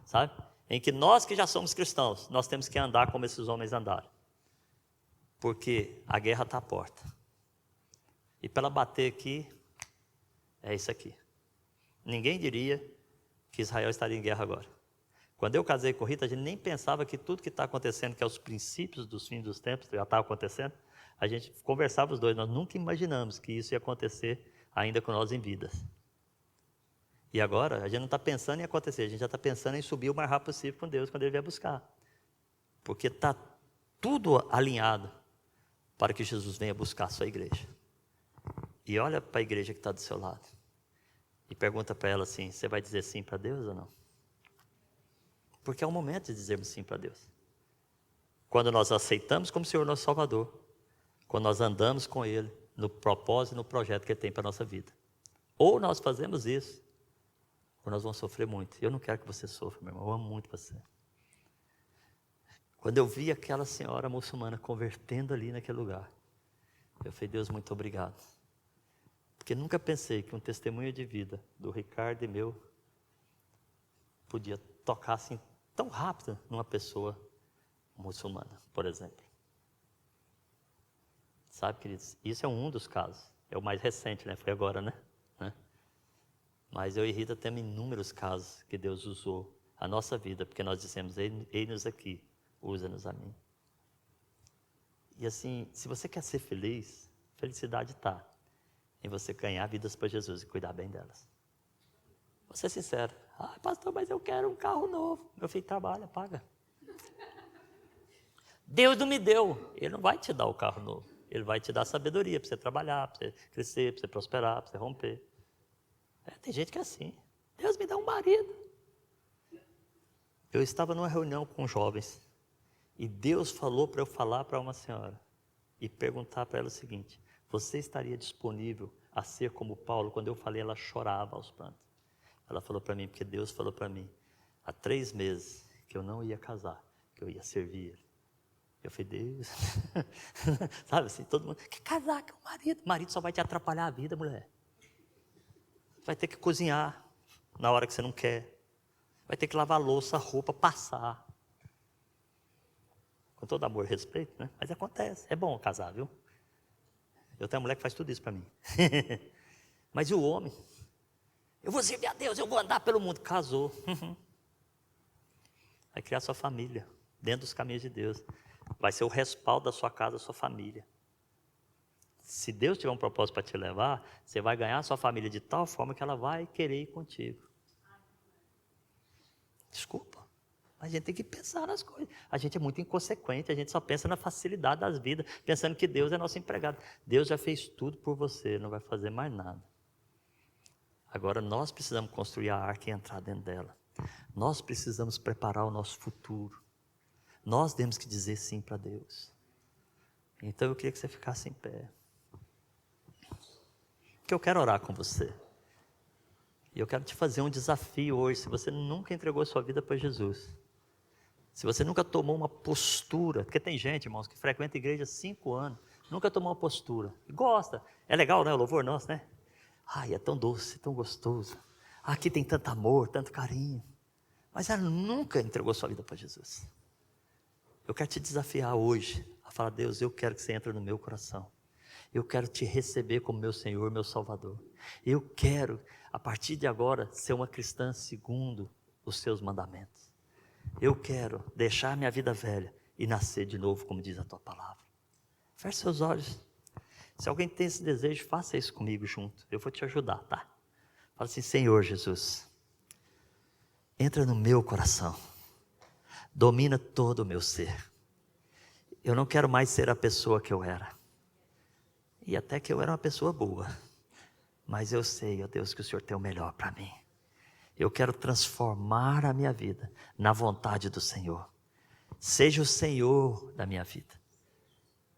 Sabe? Em que nós que já somos cristãos, nós temos que andar como esses homens andaram. Porque a guerra está à porta. E para ela bater aqui, é isso aqui. Ninguém diria que Israel estaria em guerra agora. Quando eu casei com Rita, a gente nem pensava que tudo que está acontecendo, que é os princípios dos fins dos tempos, já estava acontecendo. A gente conversava os dois, nós nunca imaginamos que isso ia acontecer ainda com nós em vidas. E agora, a gente não está pensando em acontecer, a gente já está pensando em subir o mais rápido possível com Deus quando Ele vier buscar. Porque está tudo alinhado para que Jesus venha buscar a sua igreja. E olha para a igreja que está do seu lado. E pergunta para ela assim, você vai dizer sim para Deus ou não? Porque é o momento de dizermos sim para Deus. Quando nós aceitamos como Senhor nosso Salvador. Quando nós andamos com Ele no propósito e no projeto que Ele tem para a nossa vida. Ou nós fazemos isso, ou nós vamos sofrer muito. Eu não quero que você sofra, meu irmão. Eu amo muito você. Quando eu vi aquela senhora muçulmana convertendo ali naquele lugar, eu falei, Deus, muito obrigado. Porque nunca pensei que um testemunho de vida do Ricardo e meu podia tocar assim tão rápido numa pessoa muçulmana, por exemplo. Sabe, queridos? Isso é um dos casos. É o mais recente, né? Foi agora, né? Mas eu e Rita temos inúmeros casos que Deus usou a nossa vida, porque nós dissemos, eis-nos aqui, usa-nos a mim. E assim, se você quer ser feliz, felicidade está em você ganhar vidas para Jesus e cuidar bem delas. Vou ser sincero. Pastor, mas eu quero um carro novo. Meu filho trabalha, paga. Deus não me deu. Ele não vai te dar o carro novo. Ele vai te dar sabedoria para você trabalhar, para você crescer, para você prosperar, para você romper. Tem gente que é assim. Deus me dá um marido. Eu estava numa reunião com jovens e Deus falou para eu falar para uma senhora e perguntar para ela o seguinte, você estaria disponível a ser como Paulo? Quando eu falei, ela chorava aos prantos. Ela falou para mim, porque Deus falou para mim, há 3 meses que eu não ia casar, que eu ia servir Ele. Eu falei, Deus, sabe assim, todo mundo, quer casar com o marido? O marido só vai te atrapalhar a vida, mulher. Vai ter que cozinhar na hora que você não quer. Vai ter que lavar louça, roupa, passar. Com todo amor e respeito, né? Mas acontece. É bom casar, viu? Eu tenho uma mulher que faz tudo isso para mim. Mas e o homem? Eu vou servir a Deus, eu vou andar pelo mundo. Casou. Vai criar sua família dentro dos caminhos de Deus. Vai ser o respaldo da sua casa, da sua família. Se Deus tiver um propósito para te levar, você vai ganhar a sua família de tal forma que ela vai querer ir contigo. Desculpa, mas a gente tem que pensar nas coisas. A gente é muito inconsequente, a gente só pensa na facilidade das vidas, pensando que Deus é nosso empregado. Deus já fez tudo por você, não vai fazer mais nada. Agora nós precisamos construir a arca e entrar dentro dela. Nós precisamos preparar o nosso futuro. Nós temos que dizer sim para Deus. Então eu queria que você ficasse em pé. Porque eu quero orar com você. E eu quero te fazer um desafio hoje. Se você nunca entregou a sua vida para Jesus. Se você nunca tomou uma postura. Porque tem gente, irmãos, que frequenta a igreja há 5 anos. Nunca tomou uma postura. E gosta. É legal, né? O louvor nosso, né? Ai, é tão doce, tão gostoso. Aqui tem tanto amor, tanto carinho. Mas ela nunca entregou a sua vida para Jesus. Eu quero te desafiar hoje. A falar, Deus, eu quero que você entre no meu coração. Eu quero te receber como meu Senhor, meu Salvador. Eu quero, a partir de agora, ser uma cristã segundo os seus mandamentos. Eu quero deixar minha vida velha e nascer de novo, como diz a tua palavra. Feche seus olhos. Se alguém tem esse desejo, faça isso comigo junto. Eu vou te ajudar, tá? Fala assim: Senhor Jesus, entra no meu coração. Domina todo o meu ser. Eu não quero mais ser a pessoa que eu era. E até que eu era uma pessoa boa. Mas eu sei, ó Deus, que o Senhor tem o melhor para mim. Eu quero transformar a minha vida na vontade do Senhor. Seja o Senhor da minha vida.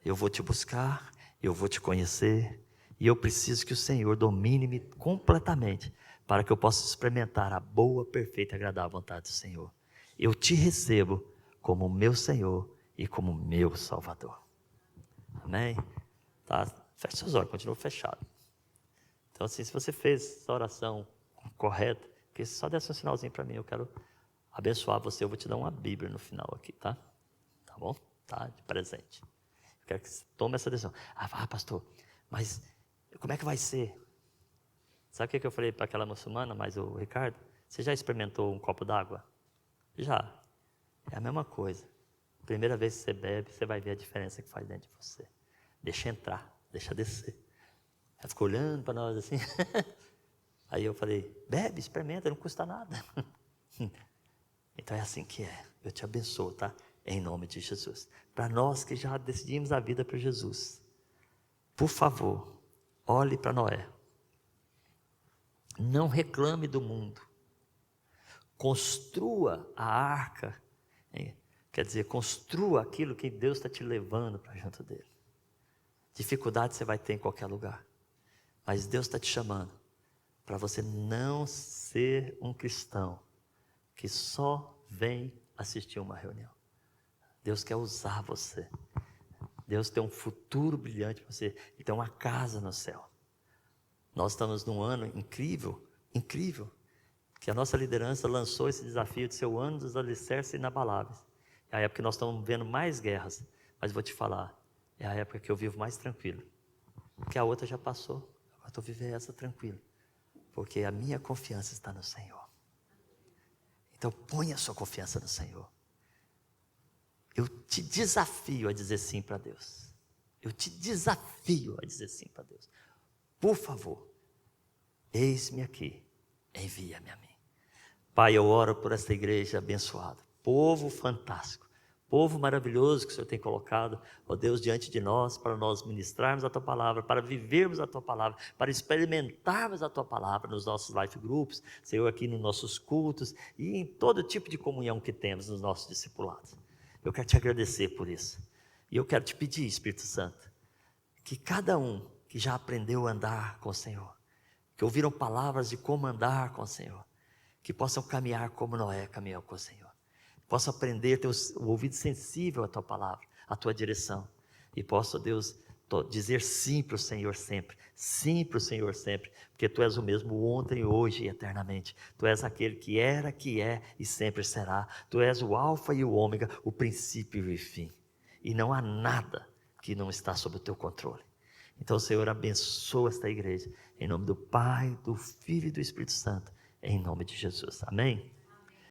Eu vou te buscar, eu vou te conhecer. E eu preciso que o Senhor domine-me completamente, para que eu possa experimentar a boa, perfeita e agradável vontade do Senhor. Eu te recebo como meu Senhor e como meu Salvador. Amém? Tá? Feche seus olhos, continua fechado. Então assim, se você fez essa oração correta, porque só desse um sinalzinho para mim, eu quero abençoar você. Eu vou te dar uma Bíblia no final aqui, tá? Tá bom? Tá? De presente. Eu quero que você tome essa decisão. Ah, pastor, mas como é que vai ser? Sabe o que eu falei para aquela muçulmana, mas o Ricardo? Você já experimentou um copo d'água? Já. É a mesma coisa. Primeira vez que você bebe, você vai ver a diferença que faz dentro de você. Deixa entrar, deixa descer. Ela ficou olhando para nós assim. Aí eu falei: bebe, experimenta, não custa nada. Então é assim que é. Eu te abençoo, tá? Em nome de Jesus. Para nós que já decidimos a vida para Jesus, por favor, olhe para Noé. Não reclame do mundo. Construa a arca. Quer dizer, construa aquilo que Deus está te levando para junto dele. Dificuldade você vai ter em qualquer lugar. Mas Deus está te chamando para você não ser um cristão que só vem assistir uma reunião. Deus quer usar você. Deus tem um futuro brilhante para você. Ele tem uma casa no céu. Nós estamos num ano incrível, incrível, que a nossa liderança lançou esse desafio de ser o ano dos alicerces inabaláveis. É a época que nós estamos vendo mais guerras. Mas vou te falar, é a época que eu vivo mais tranquilo. Porque a outra já passou. Agora estou vivendo essa tranquilo. Porque a minha confiança está no Senhor. Então ponha a sua confiança no Senhor. Eu te desafio a dizer sim para Deus. Eu te desafio a dizer sim para Deus. Por favor, eis-me aqui, envia-me a mim. Pai, eu oro por esta igreja abençoada, povo fantástico, povo maravilhoso que o Senhor tem colocado, ó Deus, diante de nós, para nós ministrarmos a Tua Palavra, para vivermos a Tua Palavra, para experimentarmos a Tua Palavra nos nossos life groups, Senhor, aqui nos nossos cultos e em todo tipo de comunhão que temos nos nossos discipulados. Eu quero te agradecer por isso. E eu quero te pedir, Espírito Santo, que cada um que já aprendeu a andar com o Senhor, que ouviram palavras de como andar com o Senhor, que possam caminhar como Noé caminhou com o Senhor, possam aprender, ter o ouvido sensível à Tua palavra, à Tua direção, e possa, Deus, dizer sim para o Senhor sempre, sim para o Senhor sempre, porque Tu és o mesmo ontem, hoje e eternamente. Tu és aquele que era, que é e sempre será. Tu és o alfa e o ômega, o princípio e o fim. E não há nada que não está sob o Teu controle. Então, Senhor, abençoa esta igreja, em nome do Pai, do Filho e do Espírito Santo, em nome de Jesus. Amém?